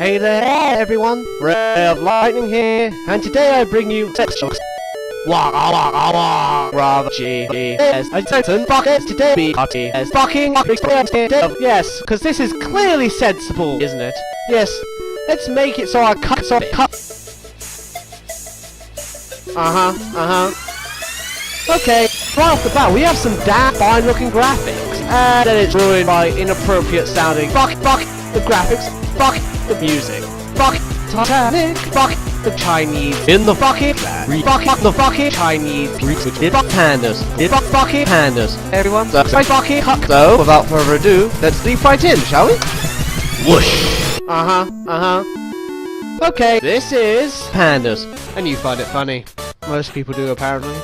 Hey there everyone, Ray of Lightning here, and today I bring you sex jokes. RobGBA I certain buckets today be as fucking yes, because this is clearly sensible, isn't it? Yes, let's make it so I cut. Okay, right off the bat, we have some damn fine looking graphics, and then it's ruined by inappropriate sounding fuck the graphics, fuck the music, fuck Titanic, fuck the Chinese in the fucking fuck the fucking Chinese, fuck pandas, fuck fucking pandas. Everyone, so fucking cut. So, without further ado, let's leap right in, shall we? Whoosh. Okay, this is pandas, and you find it funny. Most people do, apparently.